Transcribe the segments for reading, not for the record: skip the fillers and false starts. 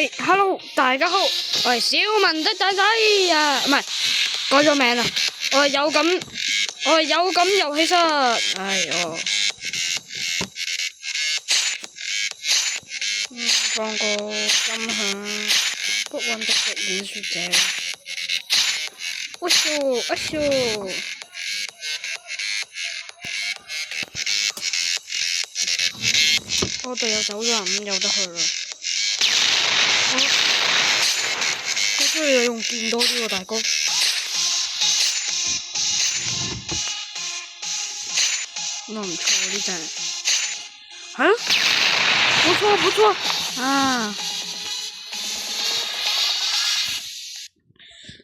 嘿，hello，大家好，我係小文的仔仔啊，唔係改咗名啦，我係有感遊戲室，放個音響，不穩的演說者，我隊友走咗啦，咁有得去啦。我中意用劍多啲喎，大哥。那唔錯呢隻。係啊，不錯啊！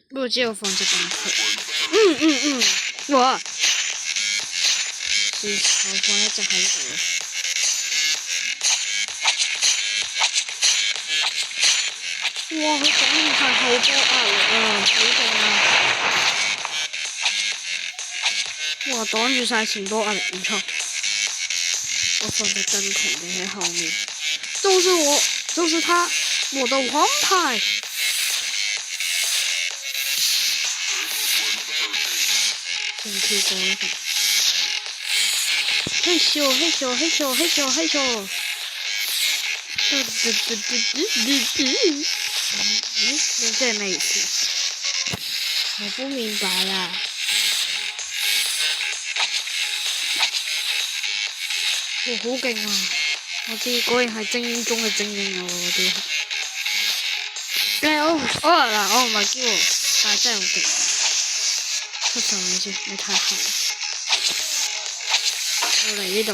不過只有放隻咁佢。哇！是我放一隻喺度。哇！佢擋住晒後波壓力啊，好勁啊！哇！擋住晒前波壓力，唔錯。我放隻真銅嘅喺後面，就是我，就是他，我的王牌。真跳過一下，嘿咻！你這咩意思？我不明白啦。哇，好勁啊！我知果然係精英中嘅精英啊！我啲係。我唔係驕傲，但係真係好勁。出手你先，你太狠。我嚟呢度。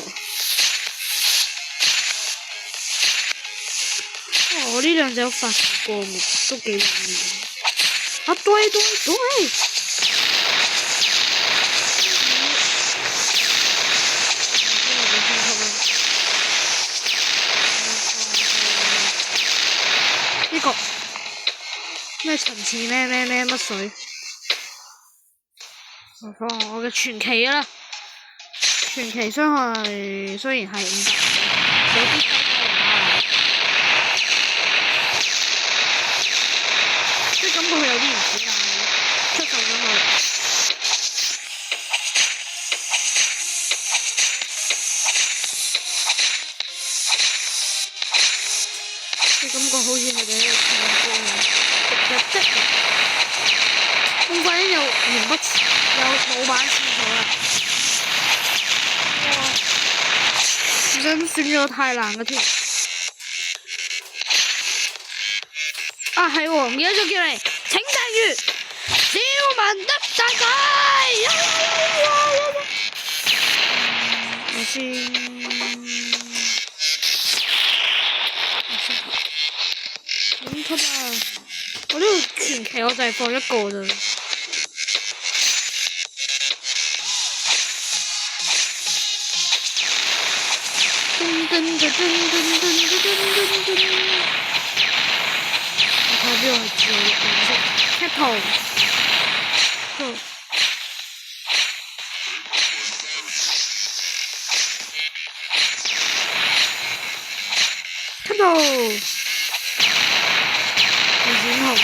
我呢兩隻有發射過嘅，都幾容易。啊，對！呢個咩層次咩乜水？我放我嘅傳奇啦，傳奇傷害雖然係500，有啲低啊，即係感覺佢有啲唔似啊，出售咗佢。即係感覺好似佢哋喺度唱歌咁，咁快又完不詞，又冇版線咗啦。哇！真選咗太難嘅添。啊係喎，唔記得咗叫你請訂閱小文的仔仔。我先。咁出啊！我呢個傳奇我就係放一個咋。我睇邊個係最顏色 ？Apple。Apple。然後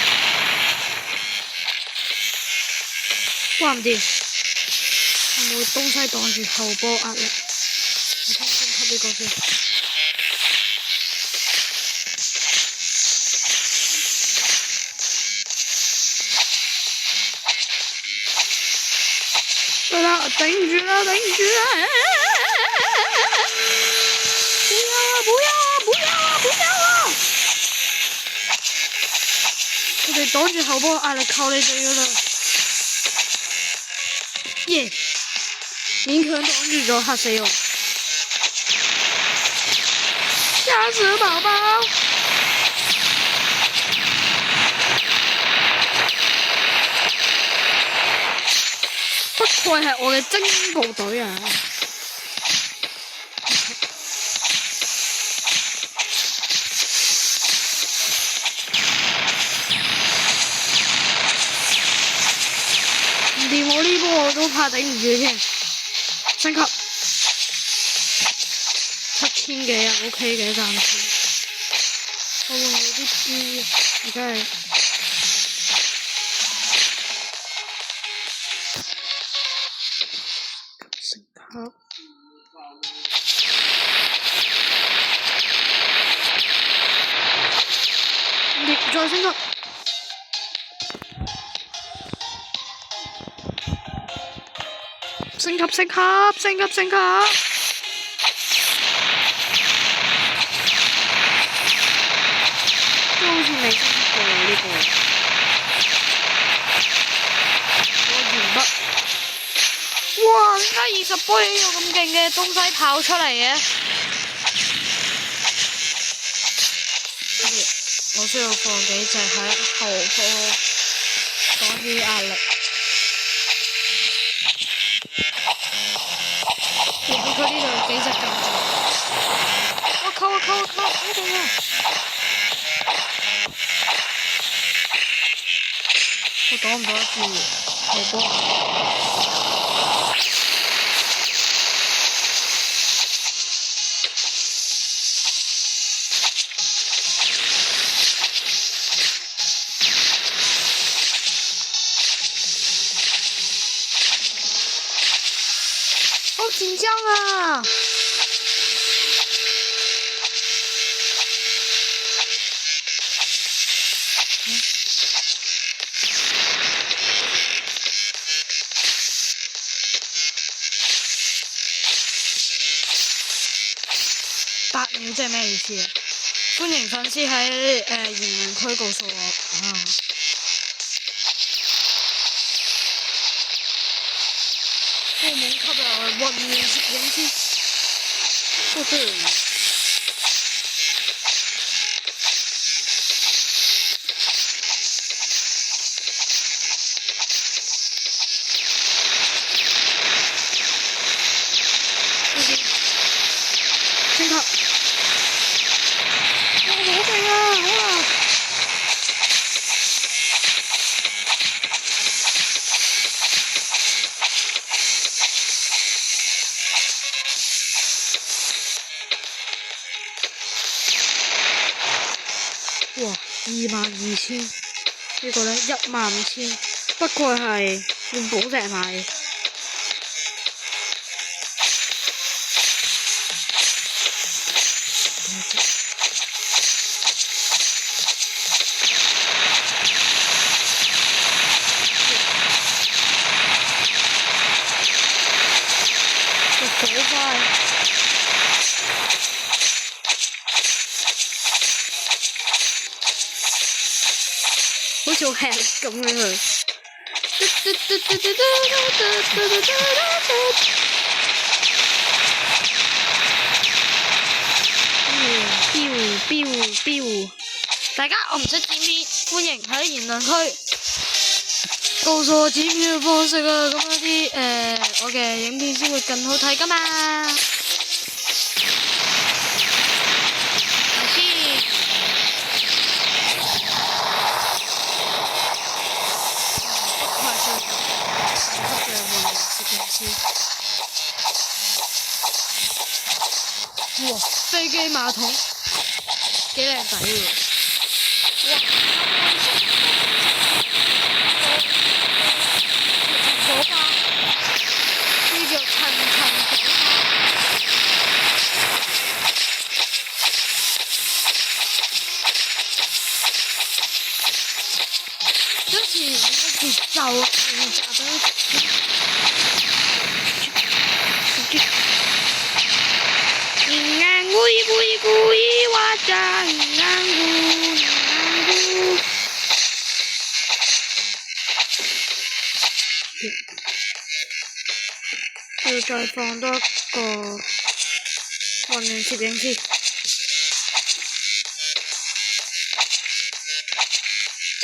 關唔掂，我冇東西擋住後波壓力，我先吸呢個先。得啦，頂住啦！不要啊！我哋擋住後波壓力靠你哋噶啦，耶！勉強擋住咗，嚇死我！嚇死寶寶！不愧係我嘅精英部隊啊！連我呢波我都怕頂唔住添，升級7000幾啊 ，OK 嘅暫時。我會有啲啲，而家係升級，你再升級，升級升級升級升級。都好似未升級過呢個，我完畢。哇！點解20杯有咁勁嘅東西跑出嚟嘅？我需要放幾隻喺後方，擋啲壓力。佢呢度有幾隻咁勁？我靠！好勁啊！我擋唔到一住後波。好緊張啊！8秒即係咩意思啊？歡迎粉絲喺言論區告訴我啊！高門級啊，混亂攝影師，都對。升級，哇！好勁啊，好啊！哇！22,000，呢個咧15,000，不過係用寶石買嘅。好快！好似好吃力咁樣佢。飆！大家我唔識剪片，歡迎喺言論區告訴我剪片嘅方式啊！咁樣啲我嘅影片先會更好睇噶嘛。哇！飛機馬桶幾靚仔喎！哇！火花呢叫層火花。跟住節奏要再放多個混亂攝影師，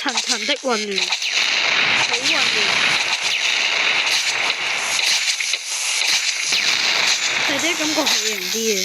層的混亂，好混亂，弟弟感覺好型啲嘅。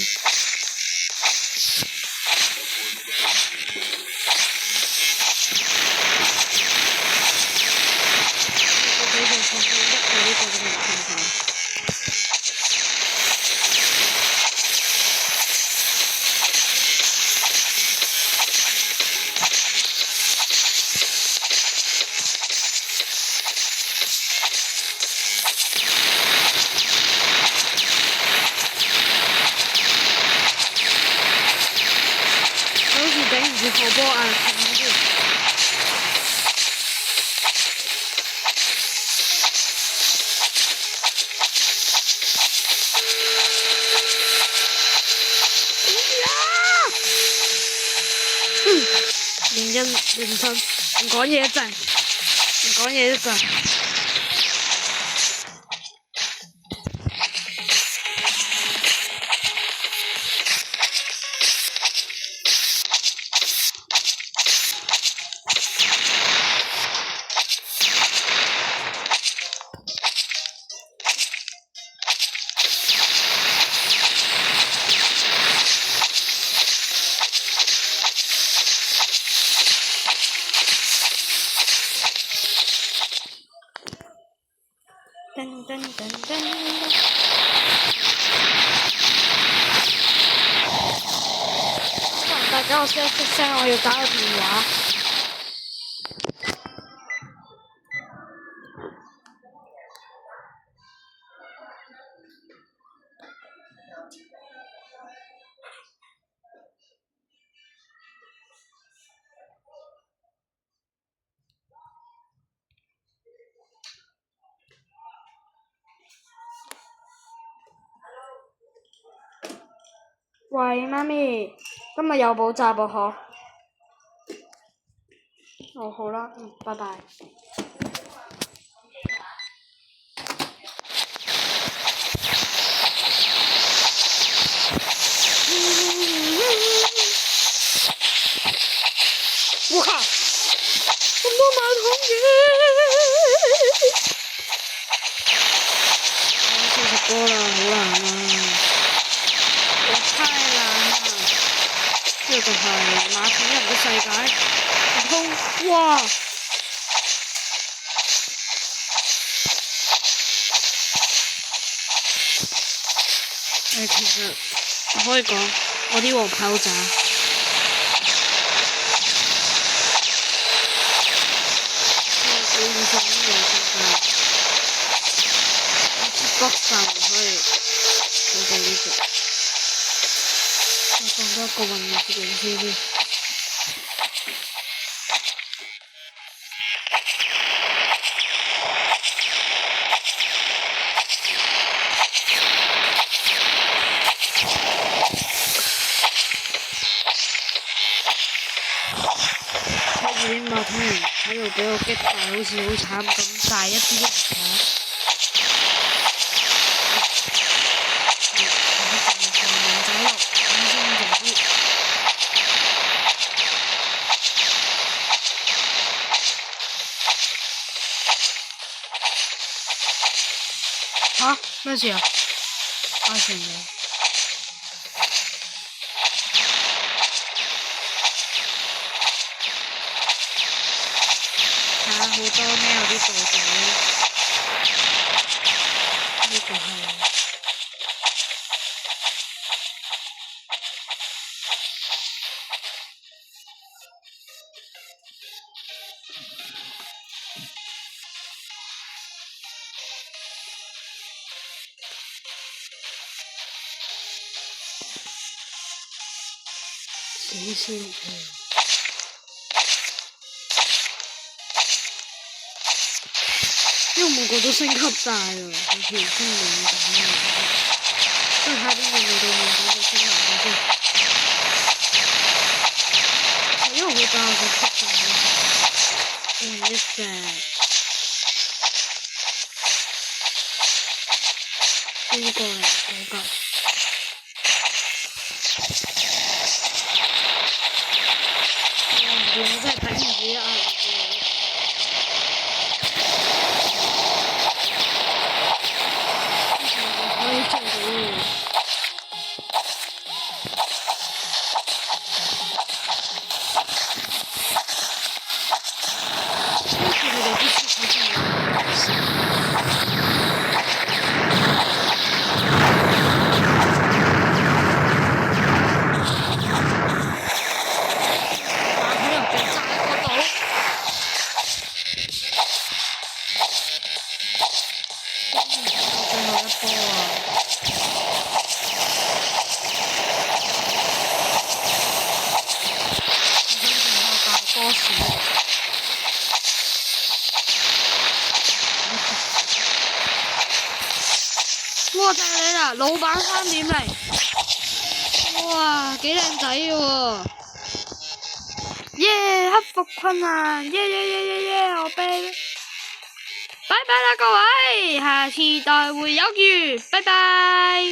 認真，唔講嘢一陣，唔講嘢一陣。噔噔噔噔！大家我先出聲，我要打個電話。喂，媽咪，今日有補習喎，嗬？哦，好啦，拜拜。我靠！咁多馬桶嘅，我40個啦，好難啊！我太難啦！呢個就係馬桶人嘅世界，唔通哇！其實我可以講，我啲王牌好渣。北上可以做到呢個，我放多一個混合攝影師添。睇住啲馬桶人喺度俾我擊敗，好似好慘咁，但係一啲都唔慘。嚇？咩事啊？發成嘅。睇下好多咩有啲導彈，呢個係。死先因為每個都升級晒啦，好似升2咁樣。即係睇邊個未到滿級就升級嘅啫。因為好大個級數，一隻。呢個嚟嗰個。我真係睇唔住啊！可以做到。哇！就係你啦，老闆3.0，哇，幾靚仔喎！耶！克服困難，耶耶耶耶耶！我俾，拜拜啦各位，下次再會有緣，拜拜。